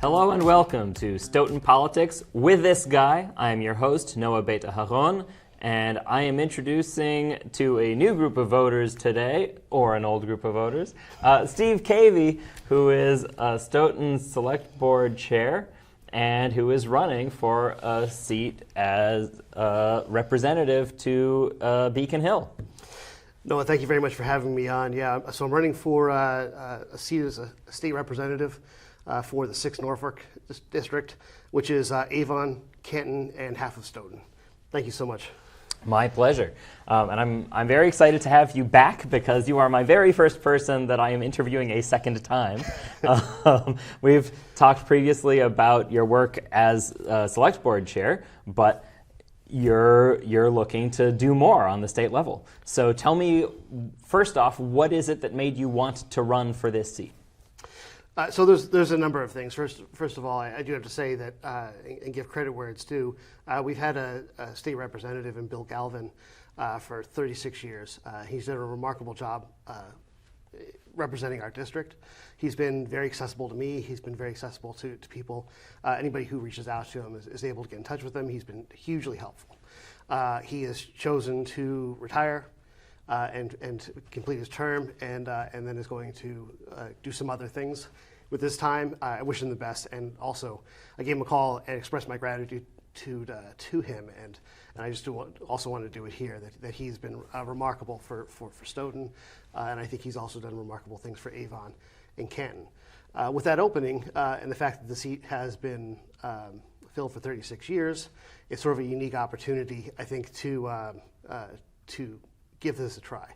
Hello and welcome to Stoughton Politics with this guy. I am your host, Noah Beit-Aharon, and I am introducing to a new group of voters today, or an old group of voters, Steve Cavey, who is Stoughton's Select Board Chair and who is running for a seat as representative to Beacon Hill. Noah, thank you very much for having me on. Yeah, so I'm running for a seat as a state representative for the 6th Norfolk district, which is Avon, Canton, and half of Stoughton. Thank you so much. My pleasure. And I'm very excited to have you back because you are my very first person that I am interviewing a second time. We've talked previously about your work as Select Board Chair, but you're looking to do more on the state level. So tell me, first off, what is it that made you want to run for this seat? So there's a number of things. First of all, I do have to say that, and give credit where it's due, we've had a state representative in Bill Galvin for 36 years. He's done a remarkable job representing our district. He's been very accessible to me. He's been very accessible to people. Anybody who reaches out to him is able to get in touch with him. He's been hugely helpful. He has chosen to retire and complete his term, and then is going to do some other things with his time. I wish him the best, and also I gave him a call and expressed my gratitude to him, and I just also want to do it here, that he's been remarkable for Stoughton, and I think he's also done remarkable things for Avon and Canton. With that opening, and the fact that the seat has been filled for 36 years, it's sort of a unique opportunity, I think, to give this a try.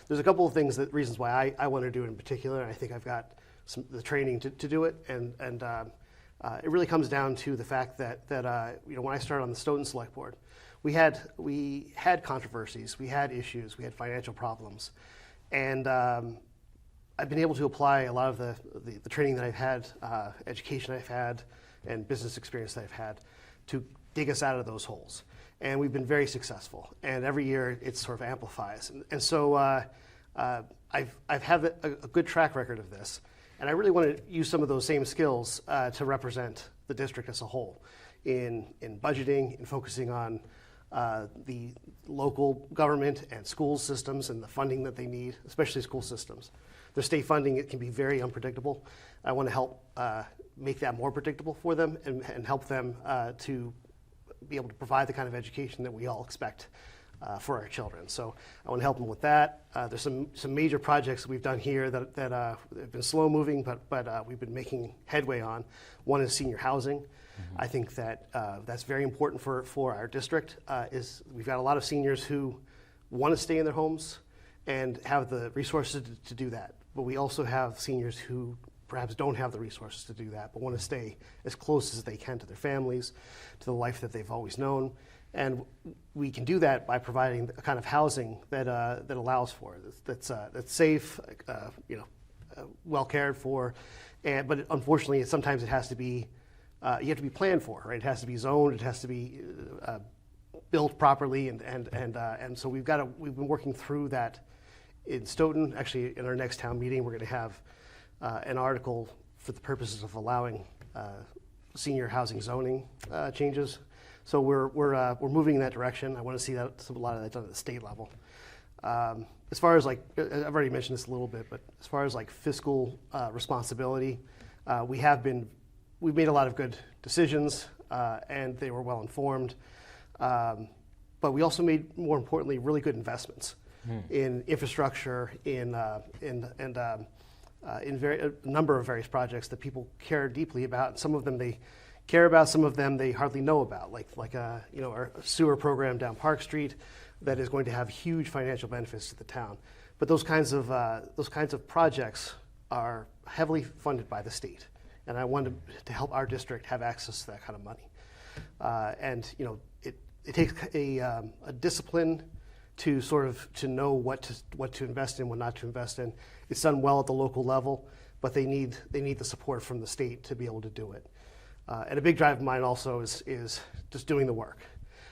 There's a couple of reasons why I want to do it in particular, and I think I've got the training to do it, and it really comes down to the fact that when I started on the Stoughton Select Board, we had controversies, we had issues, we had financial problems, and I've been able to apply a lot of the training that I've had, education I've had, and business experience that I've had to dig us out of those holes. And we've been very successful, and every year it sort of amplifies. And so I've had a good track record of this, and I really want to use some of those same skills to represent the district as a whole in budgeting, in focusing on the local government and school systems and the funding that they need, especially school systems. Their state funding, it can be very unpredictable. I want to help make that more predictable for them and help them to be able to provide the kind of education that we all expect for our children. So I want to help them with that. There's some major projects that we've done here that have been slow moving, but we've been making headway on. One is senior housing. Mm-hmm. I think that that's very important for our district. We've got a lot of seniors who want to stay in their homes and have the resources to do that. But we also have seniors who perhaps don't have the resources to do that, but want to stay as close as they can to their families, to the life that they've always known. And we can do that by providing a kind of housing that allows for it, that's safe, well cared for, but unfortunately, sometimes it has to be you have to be planned for, right? It has to be zoned, it has to be built properly, and so we've been working through that in Stoughton. Actually, in our next town meeting, we're going to have an article for the purposes of allowing senior housing zoning changes. So we're moving in that direction. I want to see a lot of that done at the state level. As far as I've already mentioned this a little bit, but as far as fiscal responsibility, we've made a lot of good decisions, and they were well informed. But we also made, more importantly, really good investments in infrastructure, in a number of various projects that people care deeply about. And some of them they care about, some of them they hardly know about, like our sewer program down Park Street that is going to have huge financial benefits to the town. But those kinds of projects are heavily funded by the state, and I wanted to help our district have access to that kind of money. It takes a discipline to know what to invest in, what not to invest in. It's done well at the local level, but they need the support from the state to be able to do it. And a big drive of mine also is just doing the work.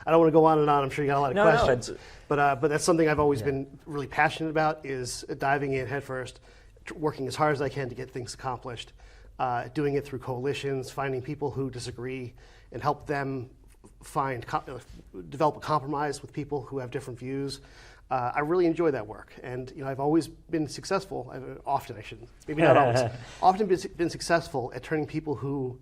I don't want to go on and on. I'm sure you got a lot of questions, but that's something I've always been really passionate about, is diving in headfirst, working as hard as I can to get things accomplished, doing it through coalitions, finding people who disagree, and help them develop a compromise with people who have different views. I really enjoy that work, and I've always been successful. Often, I shouldn't, maybe not always. Often been successful at turning people who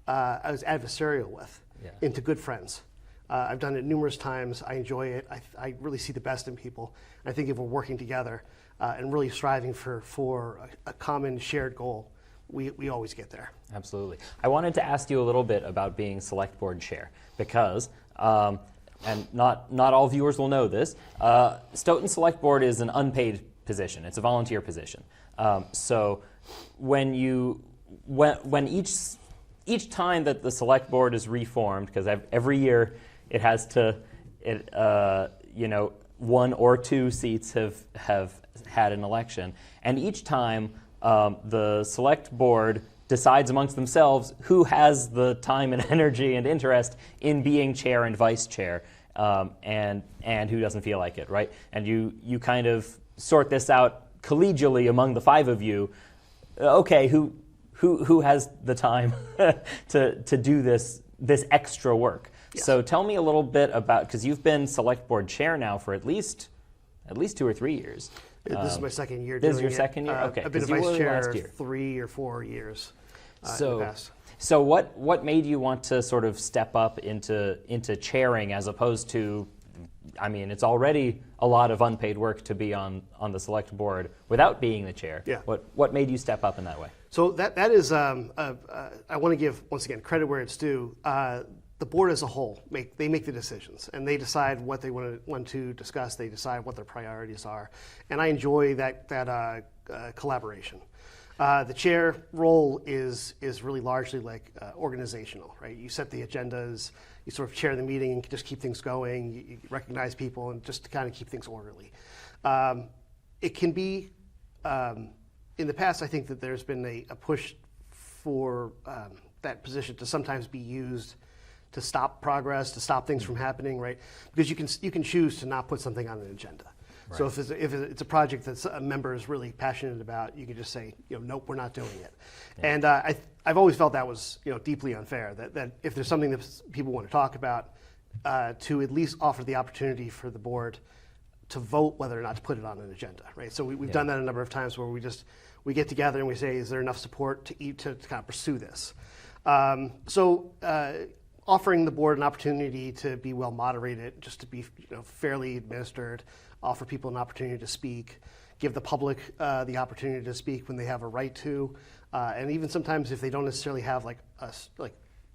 I was adversarial with into good friends. I've done it numerous times. I enjoy it. I really see the best in people. I think if we're working together and really striving for a common shared goal, we always get there. Absolutely. I wanted to ask you a little bit about being select board chair because, and not all viewers will know this, Stoughton Select Board is an unpaid position. It's a volunteer position. So when each time that the select board is reformed, because every year it has to, one or two seats have had an election, and each time the select board decides amongst themselves who has the time and energy and interest in being chair and vice chair, and who doesn't feel like it, right? And you kind of sort this out collegially among the five of you. Okay, who has the time to do this extra work? Yes. So tell me a little bit about, because you've been select board chair now for at least 2 or 3 years. This is my second year. This is your second year? Okay. I've been a vice chair 3 or 4 years in the past. So what made you want to sort of step up into chairing as opposed to, I mean, it's already a lot of unpaid work to be on the select board without being the chair. Yeah. What made you step up in that way? So that is, I want to give, once again, credit where it's due. The board as a whole, make the decisions, and they decide what they want to discuss. They decide what their priorities are, and I enjoy that collaboration. The chair role is really largely like organizational, right? You set the agendas, you sort of chair the meeting and just keep things going. You recognize people and just to kind of keep things orderly. It can be, in the past, I think that there's been a push for that position to sometimes be used to stop progress, to stop things from happening, right? Because you can choose to not put something on an agenda. Right. So if it's a project that a member is really passionate about, you can just say, nope, we're not doing it. Yeah. And I've always felt that was deeply unfair. That if there's something that people want to talk about, to at least offer the opportunity for the board to vote whether or not to put it on an agenda, right? So we've done that a number of times where we get together and we say, is there enough support to kind of pursue this? Offering the board an opportunity to be well moderated, just to be fairly administered, offer people an opportunity to speak, give the public the opportunity to speak when they have a right to, and even sometimes if they don't necessarily have like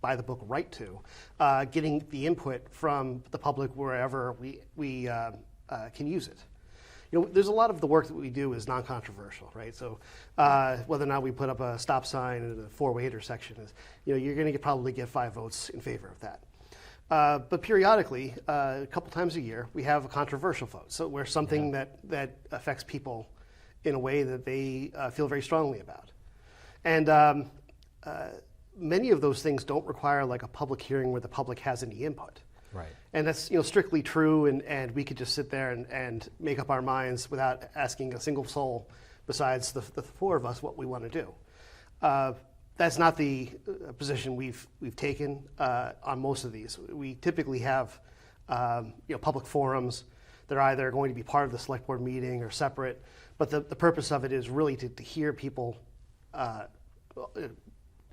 by the book right to, getting the input from the public wherever we can use it. There's a lot of the work that we do is non-controversial, right? So whether or not we put up a stop sign in a four-way intersection is, you're going to probably get 5 votes in favor of that. But periodically, a couple times a year, we have a controversial vote. So where something that affects people in a way that they feel very strongly about. And many of those things don't require like a public hearing where the public has any input. Right. And that's strictly true, and we could just sit there and make up our minds without asking a single soul besides the 4 of us what we want to do. That's not the position we've taken on most of these. We typically have public forums that are either going to be part of the select board meeting or separate, but the purpose of it is really to hear people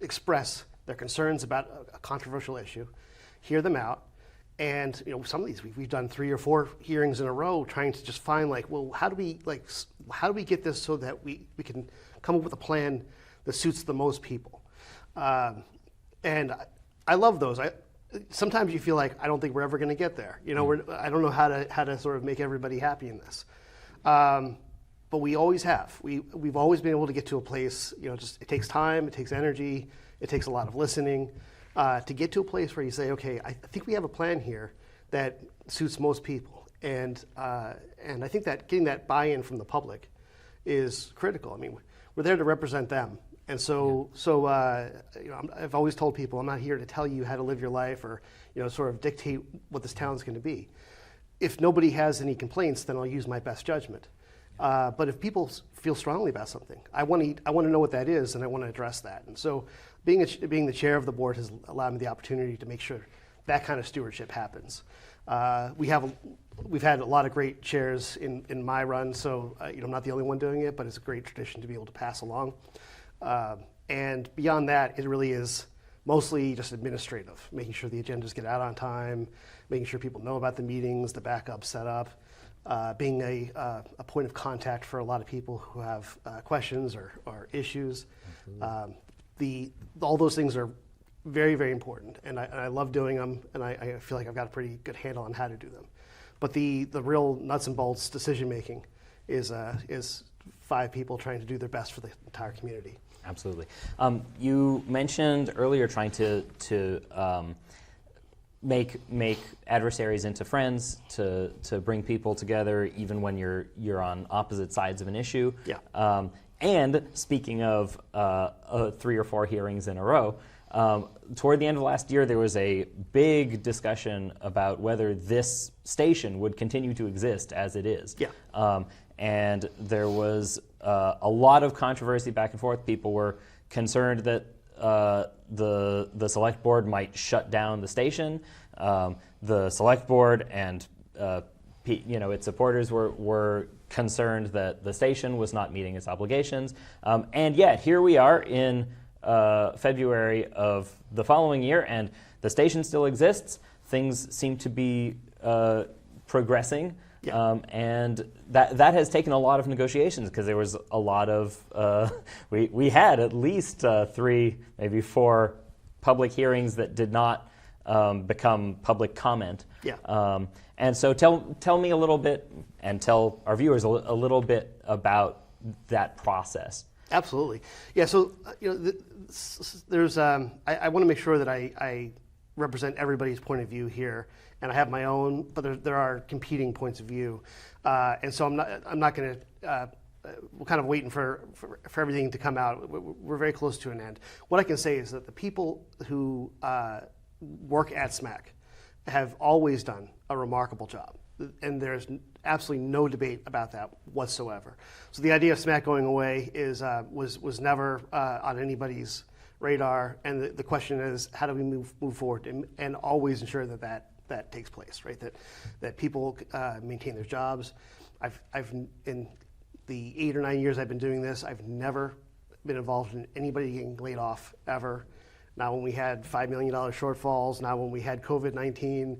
express their concerns about a controversial issue, hear them out. And some of these we've done 3 or 4 hearings in a row, trying to just find how do we get this so that we can come up with a plan that suits the most people. And I love those. Sometimes you feel like I don't think we're ever going to get there. I don't know how to sort of make everybody happy in this. But we always have. We've always been able to get to a place. Just it takes time, it takes energy, it takes a lot of listening. To get to a place where you say, okay, I think we have a plan here that suits most people, and I think that getting that buy-in from the public is critical. I mean, we're there to represent them, and so I've always told people I'm not here to tell you how to live your life or sort of dictate what this town's going to be. If nobody has any complaints, then I'll use my best judgment. But if people feel strongly about something, I want to know what that is, and I want to address that. And so, being the chair of the board has allowed me the opportunity to make sure that kind of stewardship happens. We've had a lot of great chairs in my run, so I'm not the only one doing it, but it's a great tradition to be able to pass along. And beyond that, it really is mostly just administrative, making sure the agendas get out on time, making sure people know about the meetings, the backup setup, being a point of contact for a lot of people who have questions or issues. All those things are very, very important, and I love doing them, and I feel like I've got a pretty good handle on how to do them. But the real nuts and bolts decision making is 5 people trying to do their best for the entire community. Absolutely. You mentioned earlier trying to make adversaries into friends, to bring people together even when you're on opposite sides of an issue. Yeah. And speaking of 3 or 4 hearings in a row, toward the end of last year, there was a big discussion about whether this station would continue to exist as it is. Yeah. And there was a lot of controversy back and forth. People were concerned that the select board might shut down the station. The select board and its supporters were concerned that the station was not meeting its obligations. And yet, here we are in February of the following year, and the station still exists. Things seem to be progressing. Yeah. And that has taken a lot of negotiations, because there was a lot of, we had at least 3, maybe 4 public hearings that did not become public comment. Yeah. And so tell me a little bit, and tell our viewers a little bit about that process. Absolutely. Yeah, so there's I want to make sure that I represent everybody's point of view here, and I have my own, but there are competing points of view, and so I'm not going to. We're kind of waiting for everything to come out. We're very close to an end. What I can say is that the people who work at SMAC have always done a remarkable job, and there's absolutely no debate about that whatsoever. So the idea of SMAC going away was never on anybody's radar, and the question is, how do we move forward and always ensure that takes place, right? That people maintain their jobs. I've in the 8 or 9 years I've been doing this, I've never been involved in anybody getting laid off ever. Not when we had $5 million shortfalls, not when we had COVID-19,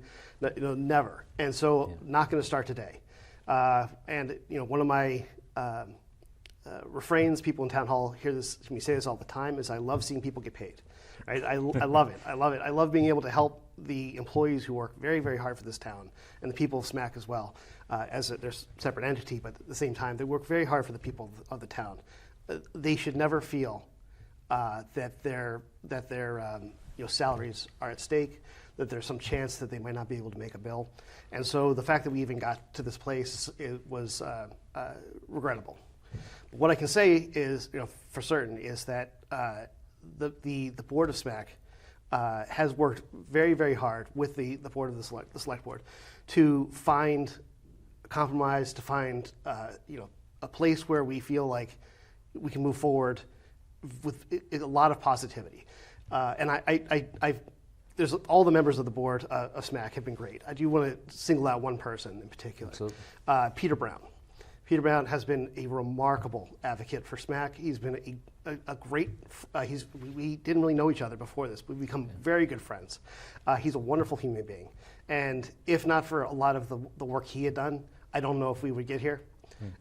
never. And so, not going to start today. And one of my refrains, people in town hall hear me say this all the time, is I love seeing people get paid. Right? I love it. I love it. I love being able to help the employees who work very, very hard for this town, and the people of SMAC as well, they're a separate entity, but at the same time, they work very hard for the people of the town. They should never feel that their salaries are at stake, that there's some chance that they might not be able to make a bill. And so the fact that we even got to this place was regrettable. What I can say is, for certain, is that the board of SMAC has worked very, very hard with the board of the select board to find a compromise, to find a place where we feel like we can move forward with a lot of positivity. And there's all the members of the board of SMAC have been great. I do want to single out one person in particular, Peter Brown. Peter Brown has been a remarkable advocate for SMAC. He's been a great, we didn't really know each other before this. We've become very good friends. He's a wonderful human being. And if not for a lot of the work he had done, I don't know if we would get here,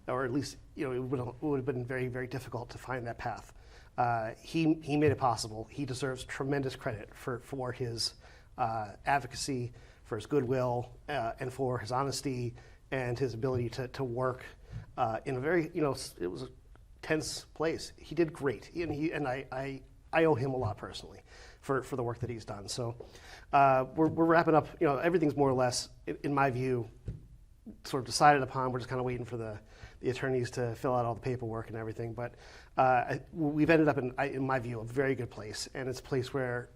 or at least it would have been very, very difficult to find that path. He made it possible. He deserves tremendous credit for his advocacy, for his goodwill, and for his honesty and his ability to work in a very, it was a tense place. He did great, and I owe him a lot personally for the work that he's done. So we're wrapping up. Everything's more or less, in my view, sort of decided upon. We're just kind of waiting for the attorneys to fill out all the paperwork and everything. But we've ended up in my view, a very good place, and it's a place where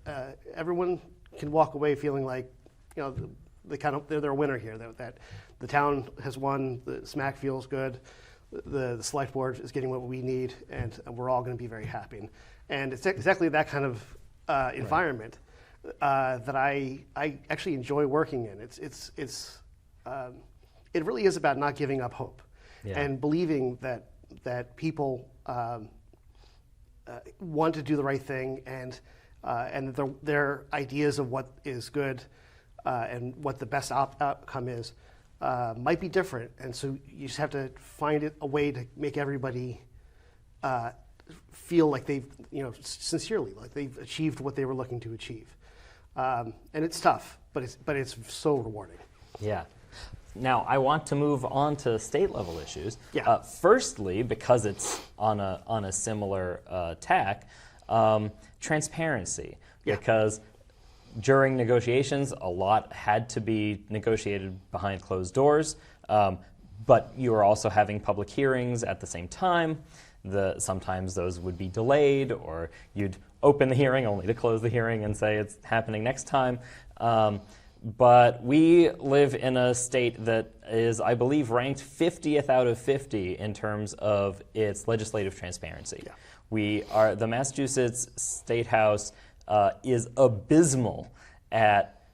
everyone can walk away feeling like, they're a winner here. That the town has won. The SMAC feels good. the select board is getting what we need, and we're all going to be very happy. And it's exactly that kind of environment that I actually enjoy working in. It really is about not giving up hope and believing that people want to do the right thing, and their ideas of what is good and what the best outcome is might be different. And so you just have to find a way to make everybody feel like they've, sincerely, like they've achieved what they were looking to achieve. And it's tough, but it's so rewarding. Yeah. Now, I want to move on to state-level issues. Yeah. Firstly, because it's on a similar tack, transparency. Yeah. Because during negotiations, a lot had to be negotiated behind closed doors, but you were also having public hearings at the same time. Sometimes those would be delayed, or you'd open the hearing only to close the hearing and say it's happening next time. But we live in a state that is, I believe, ranked 50th out of 50 in terms of its legislative transparency. Yeah. The Massachusetts State House is abysmal at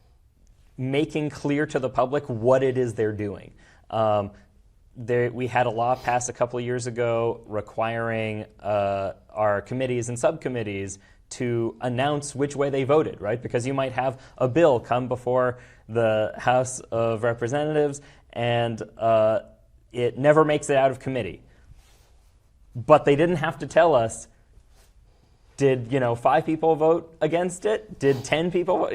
making clear to the public what it is they're doing. We had a law passed a couple of years ago requiring our committees and subcommittees to announce which way they voted, right? Because you might have a bill come before the House of Representatives and it never makes it out of committee. But they didn't have to tell us, did 5 people vote against it? Did 10 people vote?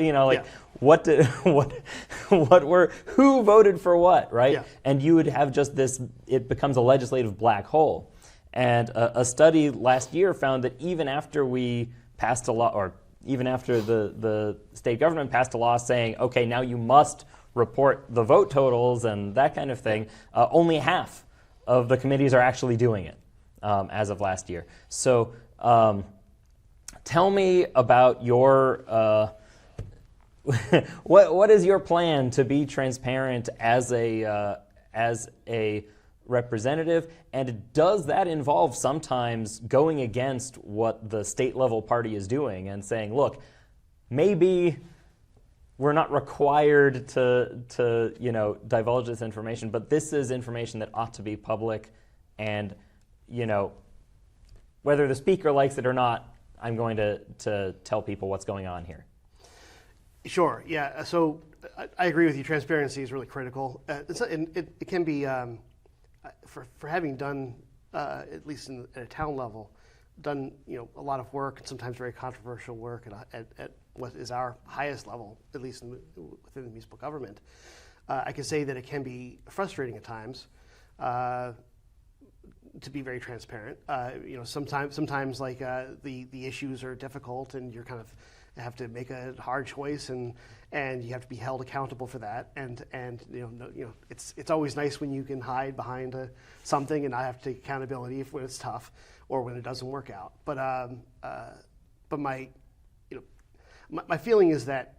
Who voted for what, right? Yeah. And you would have just this, it becomes a legislative black hole. And a study last year found that even after we passed a law, or even after the state government passed a law saying, okay, now you must report the vote totals and that kind of thing, only half of the committees are actually doing it as of last year. So tell me about your, what is your plan to be transparent as a representative, and does that involve sometimes going against what the state level party is doing and saying, look, maybe we're not required to divulge this information, but this is information that ought to be public, and whether the speaker likes it or not, I'm going to tell people what's going on here. Sure, yeah. So I agree with you. Transparency is really critical. It can be, for having done, at least at a town level, done a lot of work, and sometimes very controversial work at what is our highest level, at least within the municipal government. I can say that it can be frustrating at times to be very transparent. Sometimes like the issues are difficult, and you're kind of have to make a hard choice, and you have to be held accountable for that. And it's always nice when you can hide behind something and not have to take accountability when it's tough or when it doesn't work out. But my feeling is that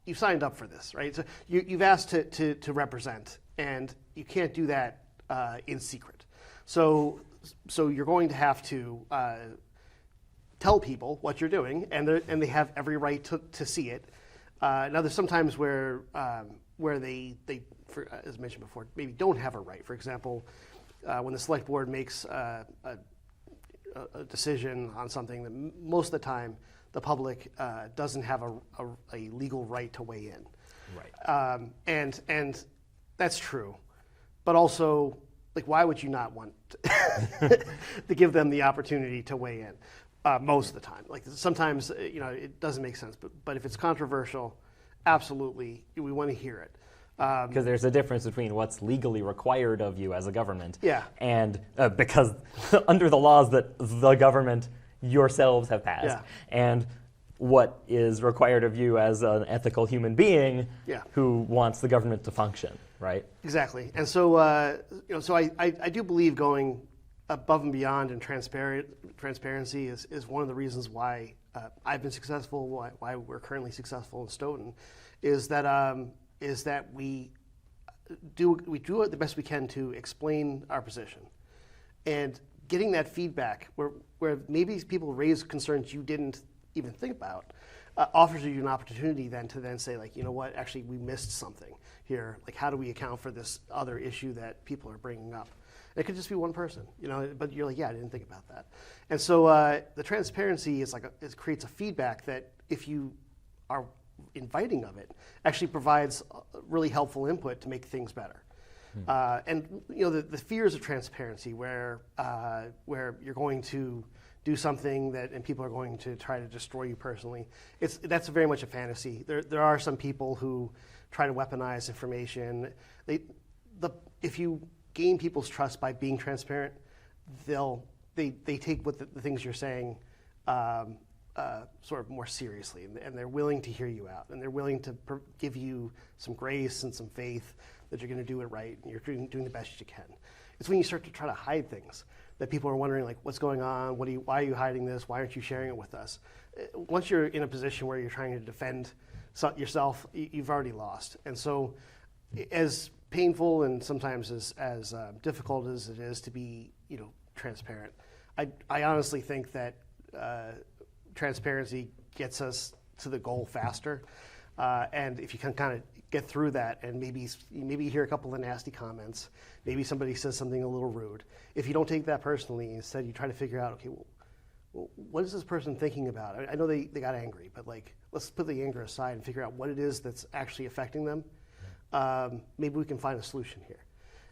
you signed up for this, right? So you've asked to represent, and you can't do that in secret. So you're going to have to tell people what you're doing, and they have every right to see it. Now, there's sometimes where they as mentioned before, maybe don't have a right. For example, when the select board makes a decision on something, that most of the time the public doesn't have a legal right to weigh in. Right. And that's true, but also, like, why would you not want to give them the opportunity to weigh in? Most of the time. Like, sometimes, it doesn't make sense, but if it's controversial, absolutely, we want to hear it. Because there's a difference between what's legally required of you as a government, yeah, and because under the laws that the government yourselves have passed, yeah, and what is required of you as an ethical human being, yeah, who wants the government to function, right? Exactly. And so, so I do believe going above and beyond in transparency is one of the reasons why I've been successful, why we're currently successful in Stoughton, is that we do it the best we can to explain our position, And getting that feedback where maybe people raise concerns you didn't even think about offers you an opportunity then to then say, like, you know what, actually we missed something here. Like, how do we account for this other issue that people are bringing up? And it could just be one person, but you're like, yeah, I didn't think about that. And so the transparency is it creates a feedback that if you are inviting of it, actually provides really helpful input to make things better. And the fears of transparency, where you're going to do something and people are going to try to destroy you personally, that's very much a fantasy. There are some people who try to weaponize information. If you gain people's trust by being transparent, they take what the things you're saying sort of more seriously, and they're willing to hear you out, and they're willing to give you some grace and some faith that you're going to do it right, and you're doing the best you can. It's when you start to try to hide things that people are wondering, like, what's going on? Why are you hiding this? Why aren't you sharing it with us? Once you're in a position where you're trying to defend yourself, you've already lost. And so, as painful and sometimes as difficult as it is to be, transparent, I honestly think that transparency gets us to the goal faster. And if you can kind of get through that, and maybe you hear a couple of nasty comments, maybe somebody says something a little rude. If you don't take that personally, instead you try to figure out, okay, well, what is this person thinking about? I know they got angry, but let's put the anger aside and figure out what it is that's actually affecting them. Maybe we can find a solution here.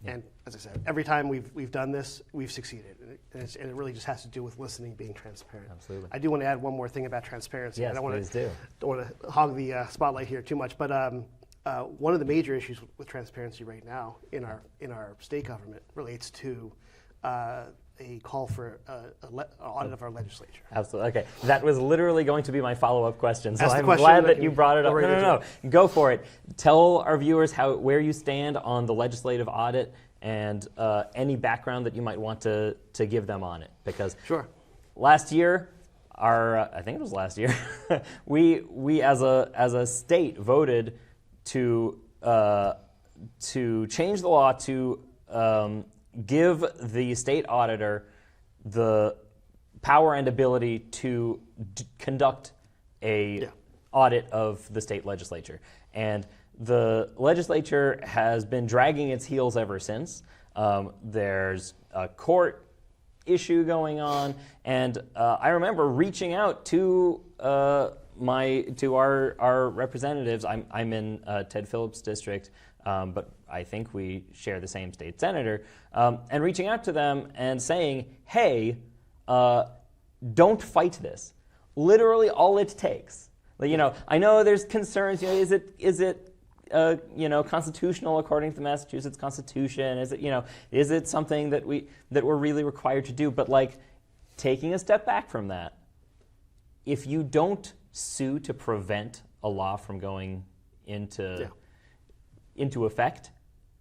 Yeah. And as I said, every time we've done this, we've succeeded. And it really just has to do with listening, being transparent. Absolutely. I do want to add one more thing about transparency. Yes, please do. Don't want to hog the spotlight here too much, but one of the major issues with transparency right now in our state government relates to a call for an audit of our legislature. Absolutely. Okay. That was literally going to be my follow-up question, so I'm question glad that you brought it up. No. Go for it. Tell our viewers where you stand on the legislative audit and any background that you might want to give them on it. Because sure. Last year, I think it was last year, we as a state voted to change the law to give the state auditor the power and ability to conduct a audit of the state legislature. And the legislature has been dragging its heels ever since. There's a court issue going on, and I remember reaching out to our representatives. I'm in Ted Phillips' district, but I think we share the same state senator, and reaching out to them and saying, hey, don't fight this. Literally all it takes. I know there's concerns, is it constitutional according to the Massachusetts Constitution? Is it something that we're really required to do? But taking a step back from that, if you don't sue to prevent a law from going into effect,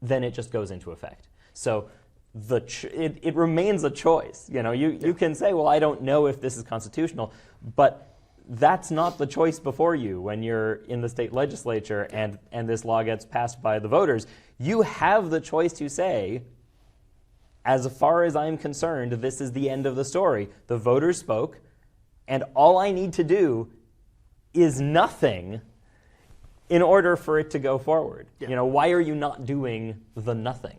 then it just goes into effect. So it remains a choice. You can say, well, I don't know if this is constitutional, but that's not the choice before you when you're in the state legislature and this law gets passed by the voters. You have the choice to say, as far as I'm concerned, this is the end of the story. The voters spoke, and all I need to do is nothing in order for it to go forward. Yeah. Why are you not doing the nothing?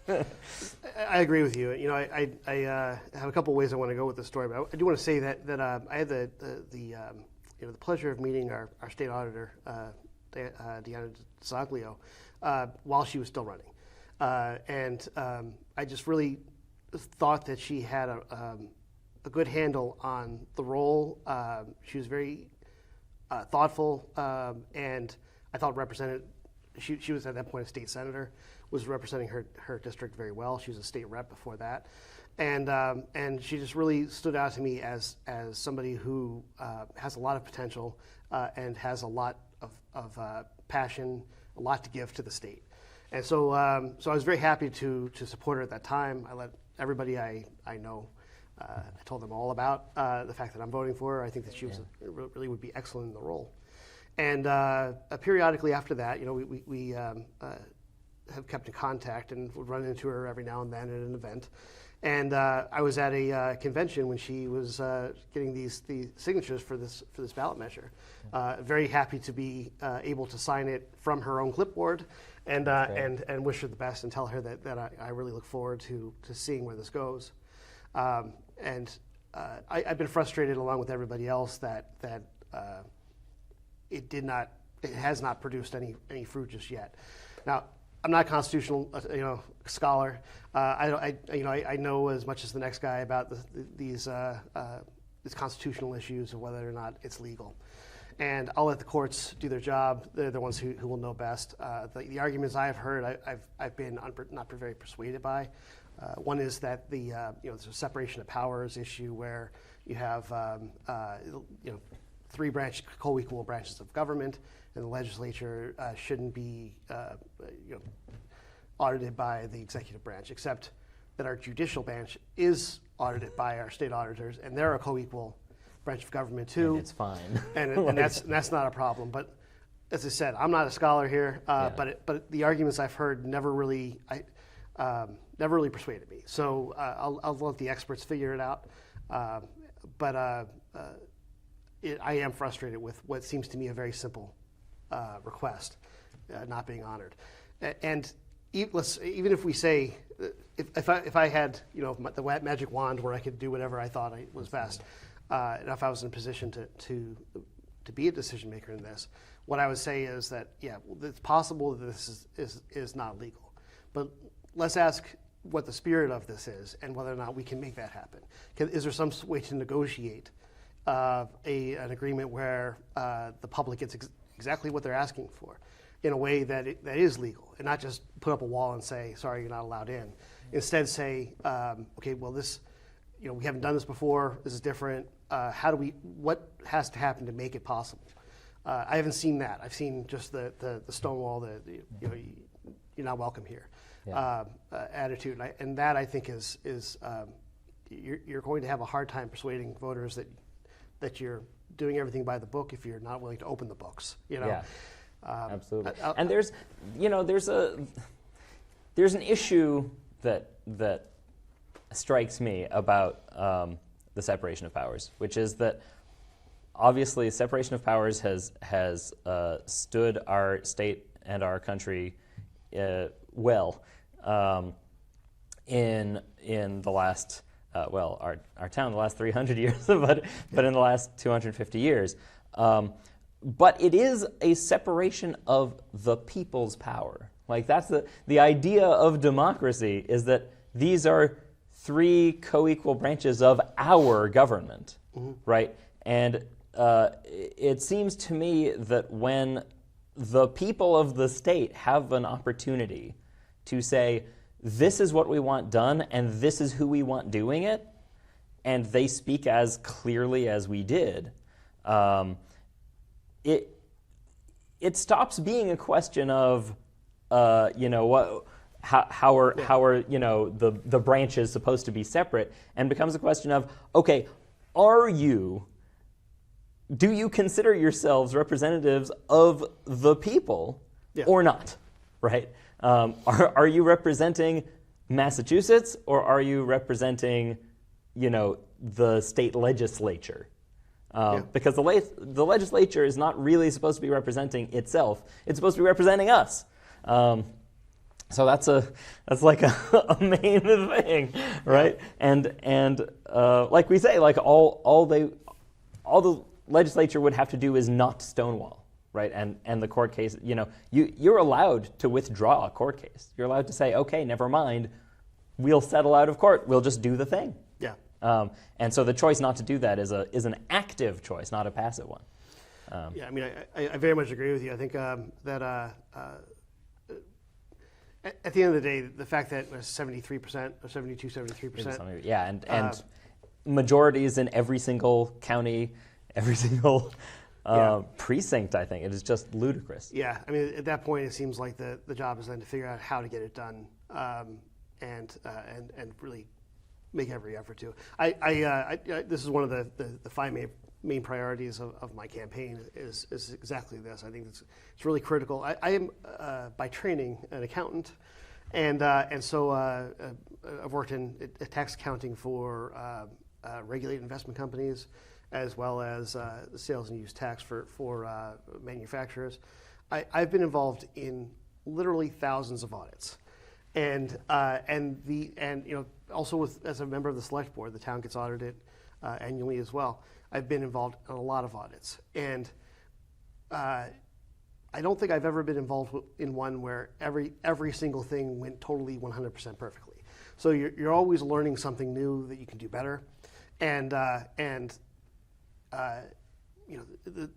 I agree with you. I have a couple ways I want to go with this story, but I do want to say that I had the pleasure of meeting our state auditor, Deanna Zaglio, while she was still running, and I just really thought that she had a good handle on the role. She was very thoughtful, and I thought represented. She was at that point a state senator, was representing her district very well. She was a state rep before that, and she just really stood out to me as somebody who has a lot of potential and has a lot of passion, a lot to give to the state. And so I was very happy to support her at that time. I let everybody I know. I told them all about the fact that I'm voting for her. I think that she really would be excellent in the role. And periodically after that, have kept in contact and would run into her every now and then at an event. And I was at a convention when she was getting the signatures for this ballot measure. Very happy to be able to sign it from her own clipboard, and wish her the best and tell her that I really look forward to seeing where this goes. I've been frustrated along with everybody else that it has not produced any fruit just yet. Now, I'm not a constitutional, scholar. I know as much as the next guy about these constitutional issues of whether or not it's legal, and I'll let the courts do their job. They're the ones who will know best. The arguments I've heard, I've been not very persuaded by. One is that there's a separation of powers issue where you have three co-equal branches of government, and the legislature shouldn't be audited by the executive branch, except that our judicial branch is audited by our state auditors, and they're a co-equal branch of government too. And it's fine. And that's not a problem. But as I said, I'm not a scholar here, but the arguments I've heard never really persuaded me. So I'll let the experts figure it out. I am frustrated with what seems to me a very simple request not being honored. And even if we say, if I had the magic wand where I could do whatever I thought was best, and if I was in a position to be a decision maker in this, what I would say is that it's possible that this is not legal, but let's ask what the spirit of this is and whether or not we can make that happen. Is there some way to negotiate an agreement where the public gets exactly what they're asking for in a way that is legal, and not just put up a wall and say, sorry, you're not allowed in. Instead say, okay, well, this, we haven't done this before, this is different. What has to happen to make it possible? I haven't seen that. I've seen just the stonewall, you're not welcome here attitude. And that I think is you're going to have a hard time persuading voters that you're doing everything by the book if you're not willing to open the books. Yeah, absolutely. And there's an issue that strikes me about the separation of powers, which is that obviously separation of powers has stood our state and our country well in the last our town the last 300 years, but in the last 250 years. But it is a separation of the people's power. Like that's the idea of democracy, is that these are three co-equal branches of our government, right? And it seems to me that when the people of the state have an opportunity to say, this is what we want done, and this is who we want doing it, and they speak as clearly as we did, it stops being a question of, how are the branches supposed to be separate, and becomes a question of, okay, do you consider yourselves representatives of the people or not, right? Are you representing Massachusetts, or are you representing, the state legislature? Because the legislature is not really supposed to be representing itself; it's supposed to be representing us. So that's like a main thing, right? And like we say, like all the legislature would have to do is not stonewall, right? And the court case, you're allowed to withdraw a court case. You're allowed to say, okay, never mind, we'll settle out of court. We'll just do the thing. Yeah. And so the choice not to do that is an active choice, not a passive one. I mean, I very much agree with you. I think that at the end of the day, the fact that 73% or 72, 73%. Yeah, and majorities in every single county, every single precinct, I think. It is just ludicrous. Yeah, I mean, at that point, it seems like the job is then to figure out how to get it done and really make every effort to. This is one of the main priorities of my campaign is exactly this. I think it's really critical. I am by training an accountant, and so I've worked in tax accounting for regulated investment companies, as well as sales and use tax for manufacturers. I've been involved in literally thousands of audits, and also as a member of the select board, the town gets audited annually as well. I've been involved in a lot of audits, and I don't think I've ever been involved in one where every single thing went totally 100% perfectly. So you're always learning something new that you can do better, and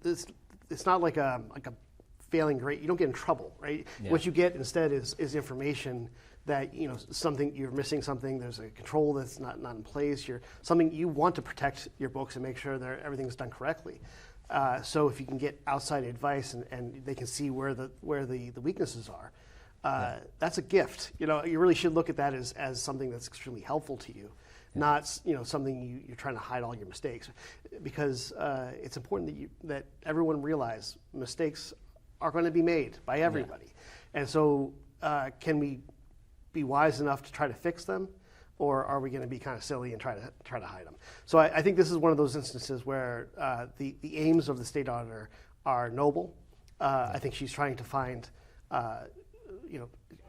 it's not like a failing grade. You don't get in trouble, right? Yeah. What you get instead is information that something you're missing something. There's a control that's not in place. Something you want to protect your books and make sure that everything's done correctly. So if you can get outside advice and they can see where the weaknesses are, that's a gift. You really should look at that as something that's extremely helpful to you, not something you're trying to hide all your mistakes, because it's important that everyone realize mistakes are going to be made by everybody, and so can we be wise enough to try to fix them, or are we going to be kind of silly and try to hide them? So I think this is one of those instances where the aims of the state auditor are noble. I think she's trying to find,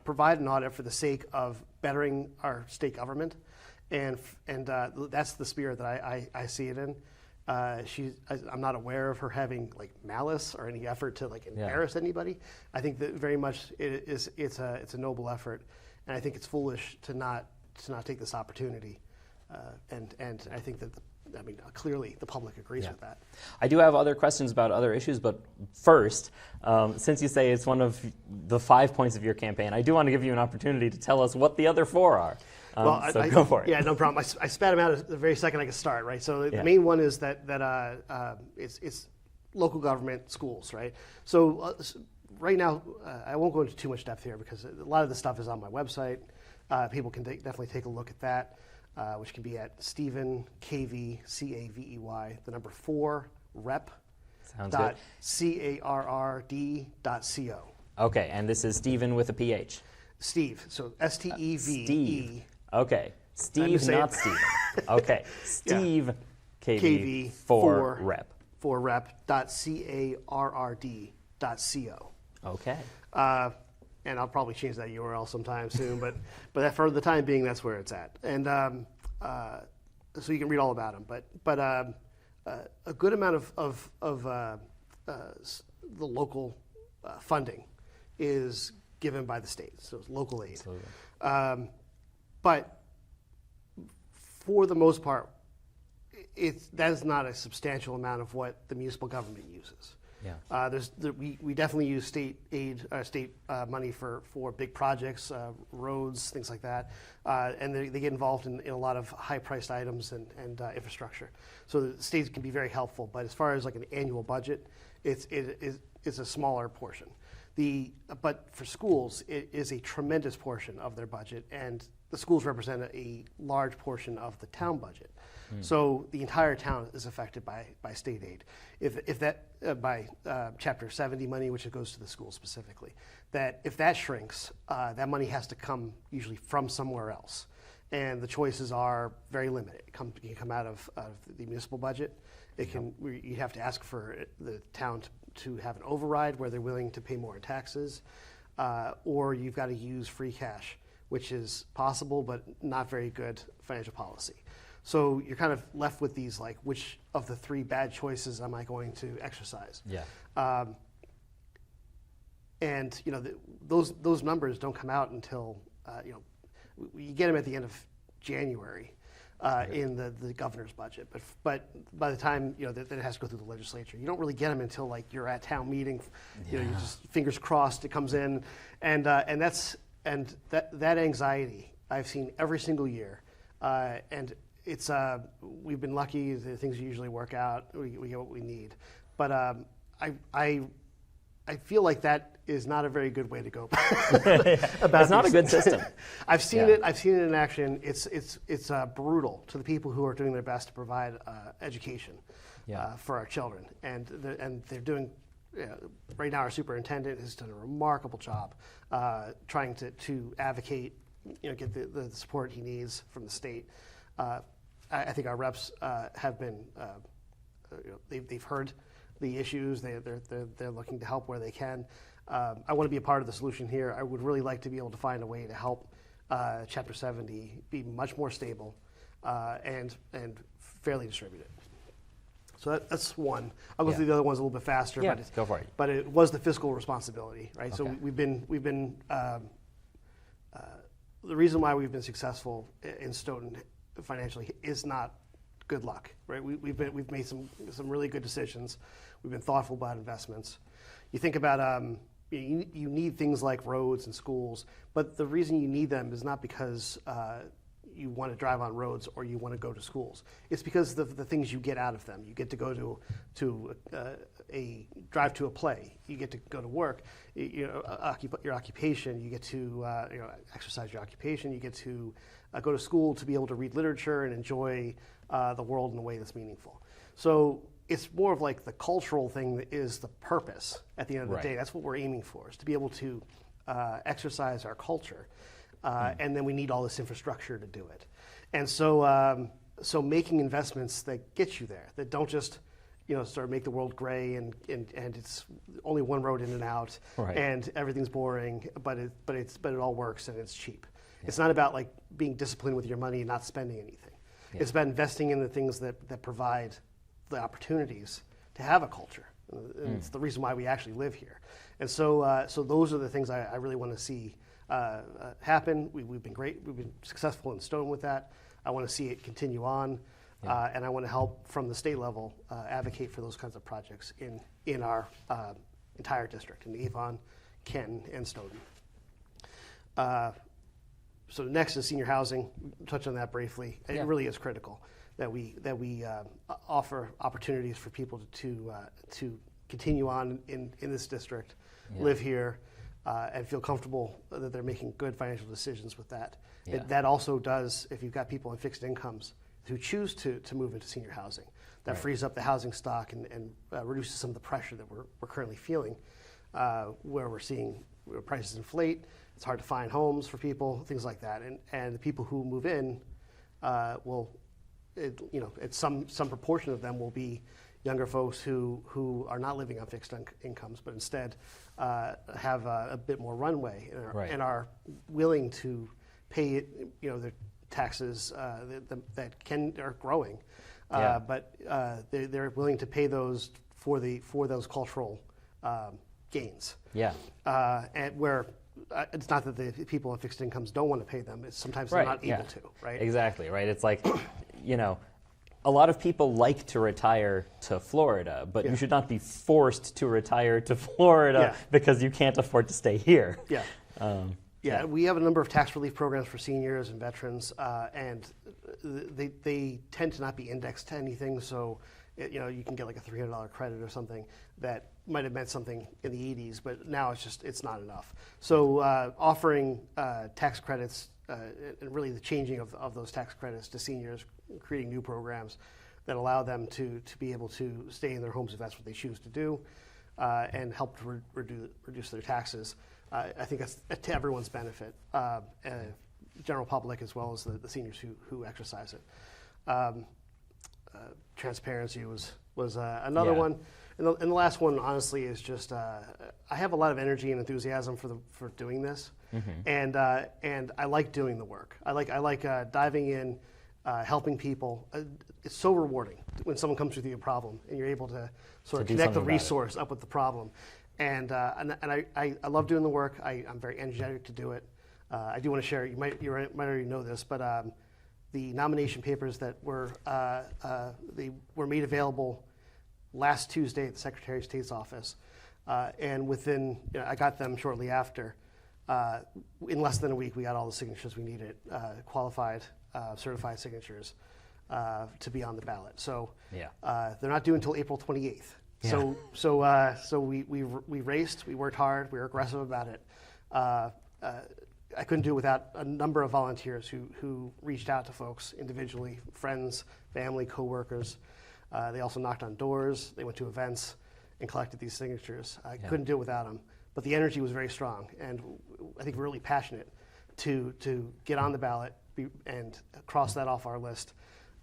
provide an audit for the sake of bettering our state government, and that's the spirit that I see it in. I'm not aware of her having malice or any effort to embarrass anybody. I think that very much it's a noble effort. And I think it's foolish to not take this opportunity, and I think that clearly the public agrees with that. I do have other questions about other issues, but first, since you say it's one of the 5 points of your campaign, I do want to give you an opportunity to tell us what the other 4 are. So go for it. Yeah, no problem. I spat them out at the very second I could start. Right. So the main one is that it's local government schools. Right. So. Right now, I won't go into too much depth here because a lot of the stuff is on my website. People can definitely take a look at that, which can be at Stephen Cavey, Cavey, the number 4 rep. Sounds good. CARRD.co. Okay, and this is Stephen with a PH. Steve, so Steve. Steve. Okay, Steve, not Stephen. Okay, Steve Cavey, 4 rep. 4 rep.carrd.co. Okay. And I'll probably change that URL sometime soon, but for the time being, that's where it's at. And so you can read all about them. But a good amount of the local funding is given by the state, so it's local aid. But for the most part, that is not a substantial amount of what the municipal government uses. Yeah. We definitely use state aid, state money for big projects, roads, things like that, and they get involved in a lot of high-priced items and infrastructure. So the states can be very helpful, but as far as an annual budget, it's a smaller portion. But for schools, it is a tremendous portion of their budget, and the schools represent a large portion of the town budget. So the entire town is affected by state aid. If that by Chapter 70 money, which it goes to the school specifically, that if that shrinks, that money has to come usually from somewhere else, and the choices are very limited. It can come out of the municipal budget. You have to ask for the town to have an override where they're willing to pay more in taxes, or you've got to use free cash, which is possible but not very good financial policy. So you're kind of left with these which of the 3 bad choices am I going to exercise? Yeah. And those numbers don't come out until you get them at the end of January in the governor's budget. But by the time that it has to go through the legislature, you don't really get them until you're at town meeting. You just fingers crossed it comes in, and that anxiety I've seen every single year, and it's we've been lucky. The things usually work out. We get what we need, but I feel like that is not a very good way to go about it's not a good system. I've seen it. I've seen it in action. It's brutal to the people who are doing their best to provide education. for our children. And they're doing, right now our superintendent has done a remarkable job trying to advocate, get the support he needs from the state. I think our reps have been, they've heard the issues. They're looking to help where they can. I want to be a part of the solution here. I would really like to be able to find a way to help Chapter 70 be much more stable and fairly distributed. So that's one. I'll go through the other ones a little bit faster. Yeah, but go for it. But it was the fiscal responsibility, right? Okay. So we've been the reason why we've been successful in Stoughton financially is not good luck, right? We've made some really good decisions. We've been thoughtful about investments. You think about you need things like roads and schools, but the reason you need them is not because you want to drive on roads or you want to go to schools. It's because of the things you get out of them. You get to go to drive to a play. You get to go to work. Your occupation. You get to exercise your occupation. You get to go to school to be able to read literature and enjoy the world in a way that's meaningful. So it's more of like the cultural thing that is the purpose at the end of the day. That's what we're aiming for, is to be able to exercise our culture. And then we need all this infrastructure to do it. And so making investments that get you there, that don't just sort of make the world gray and it's only one road in and out, and everything's boring, but it all works and it's cheap. Yeah. It's not about like being disciplined with your money and not spending anything. Yeah. It's about investing in the things that provide the opportunities to have a culture. And it's the reason why we actually live here. And so those are the things I really want to see happen. We've been great. We've been successful in Stoughton with that. I want to see it continue on, and I want to help from the state level advocate for those kinds of projects in our entire district, in Avon, Kenton, and Stoughton. So next is senior housing. Touch on that briefly. It really is critical that we offer opportunities for people to continue on in this district, live here, and feel comfortable that they're making good financial decisions with that. Yeah. That also does, if you've got people on fixed incomes who choose to move into senior housing, that frees up the housing stock and reduces some of the pressure that we're currently feeling, where we're seeing prices inflate. It's hard to find homes for people, things like that. And the people who move in some proportion of them will be younger folks who are not living on fixed incomes, but instead have a bit more runway and are willing to pay their taxes that are growing, but they're willing to pay those for those cultural gains. Yeah, and where. It's not that the people on fixed incomes don't want to pay them. It's sometimes they're not able to, right? Exactly, right? It's like, a lot of people like to retire to Florida, but you should not be forced to retire to Florida because you can't afford to stay here. Yeah. We have a number of tax relief programs for seniors and veterans, and they tend to not be indexed to anything, so you can get like a $300 credit or something that might have meant something in the 80s, but now it's not enough. So offering tax credits and really the changing of those tax credits to seniors, creating new programs that allow them to be able to stay in their homes if that's what they choose to do, and help to reduce their taxes. I think that's to everyone's benefit, general public as well as the seniors who exercise it. Transparency was another one. And the last one, honestly, is just I have a lot of energy and enthusiasm for doing this, and I like doing the work. I like diving in, helping people. It's so rewarding when someone comes with you a problem and you're able to sort of connect the resource up with the problem. And I love doing the work. I'm very energetic to do it. I do want to share. You might already know this, but the nomination papers that were made available last Tuesday at the Secretary of State's office, and within I got them shortly after. In less than a week, we got all the signatures we needed, qualified, certified signatures to be on the ballot. So they're not due until April 28th. Yeah. So we raced, we worked hard, we were aggressive about it. I couldn't do it without a number of volunteers who reached out to folks individually, friends, family, coworkers, They also knocked on doors. They went to events and collected these signatures. I couldn't do it without them. But the energy was very strong, and I think really passionate to get on the ballot and cross that off our list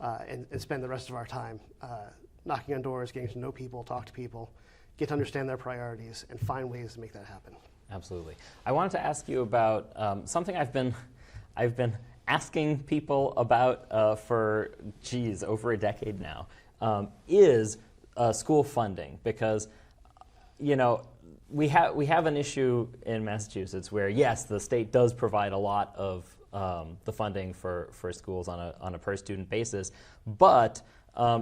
and spend the rest of our time knocking on doors, getting to know people, talk to people, get to understand their priorities, and find ways to make that happen. Absolutely. I wanted to ask you about something I've been asking people about for over a decade now, is school funding, because we have an issue in Massachusetts where, yes, the state does provide a lot of the funding for schools on a per student basis, but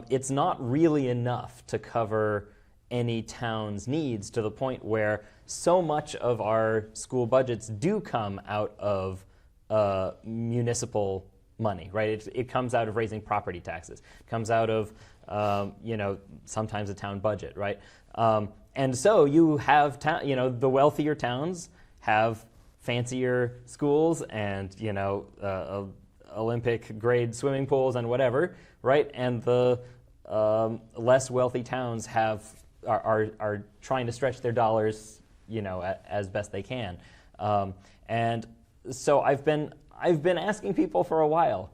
it's not really enough to cover any town's needs, to the point where so much of our school budgets do come out of municipal money, right? It comes out of raising property taxes. It comes out of sometimes a town budget, right? And so you have the wealthier towns have fancier schools and Olympic grade swimming pools and whatever, right? And the less wealthy towns are trying to stretch their dollars, as best they can. And so I've been asking people for a while,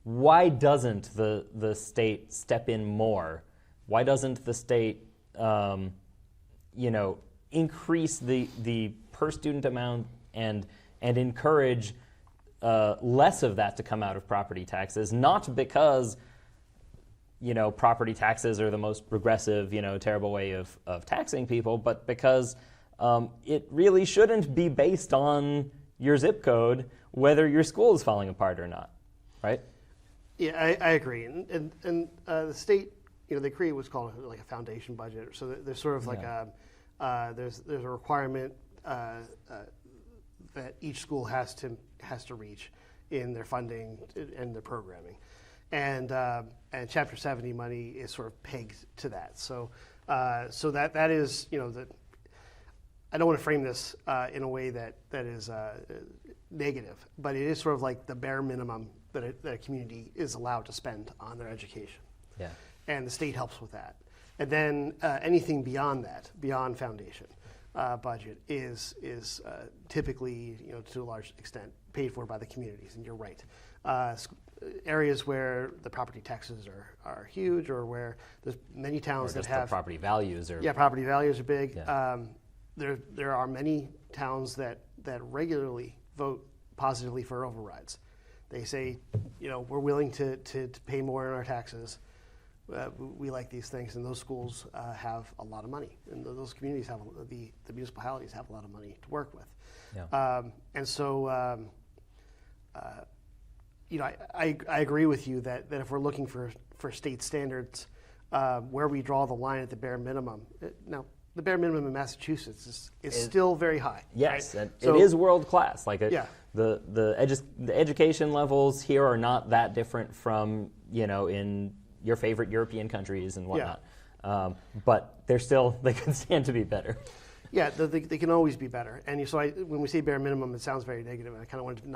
why doesn't the state step in more? Why doesn't the state, increase the per student amount and encourage less of that to come out of property taxes? Not because property taxes are the most progressive, terrible way of taxing people, but because it really shouldn't be based on your zip code whether your school is falling apart or not, right? Yeah, I agree. And the state, they create what's called like a foundation budget. So there's sort of like there's a requirement that each school has to reach in their funding and their programming. And Chapter 70 money is sort of pegged to that. So that is, that I don't want to frame this in a way that is negative, but it is sort of like the bare minimum that a community is allowed to spend on their education. Yeah. And the state helps with that. And then anything beyond that, beyond foundation budget, is typically, to a large extent, paid for by the communities. And you're right. Areas where the property taxes are huge, or where there's many towns that have the property values are property values are big. Yeah. There are many towns that regularly vote positively for overrides. They say, we're willing to pay more in our taxes. We like these things, and those schools have a lot of money, and those communities have the municipalities have a lot of money to work with. Yeah. And so, I agree with you that if we're looking for state standards, where we draw the line at the bare minimum. Now, the bare minimum in Massachusetts is still very high. Yes, right? and So, it is world class. The education levels here are not that different from in your favorite European countries and whatnot. But they can stand to be better. Yeah, they can always be better. And so when we say bare minimum, it sounds very negative, and I kind of wanted to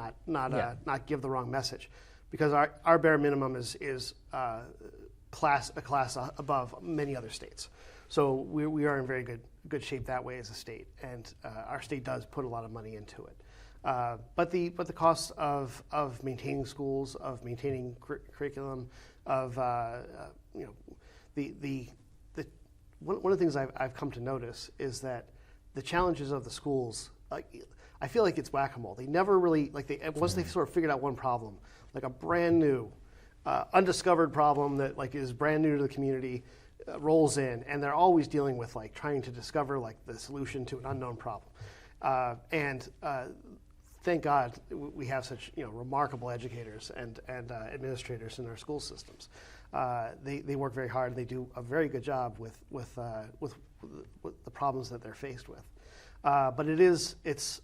not give the wrong message, because our bare minimum is a class above many other states. So we are in very good shape that way as a state, and our state does put a lot of money into it. But the costs of maintaining schools, of maintaining curriculum, of one of the things I've come to notice is that the challenges of the schools, I feel like it's whack-a-mole. They never really once they've sort of figured out one problem, like a brand new, undiscovered problem that is brand new to the community, rolls in, and they're always dealing with trying to discover the solution to an unknown problem. And thank God we have such remarkable educators and administrators in our school systems. They work very hard. They do a very good job with the problems that they're faced with. But it's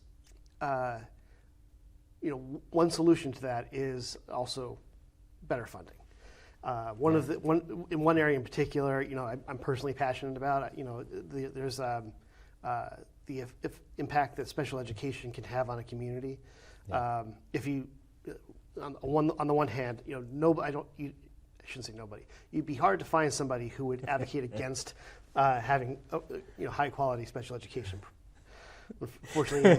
one solution to that is also better funding. In one area in particular, I'm personally passionate about. There's the impact that special education can have on a community. Yeah. If you, on the one hand, shouldn't say nobody. You'd be hard to find somebody who would advocate against having high quality special education. Fortunately,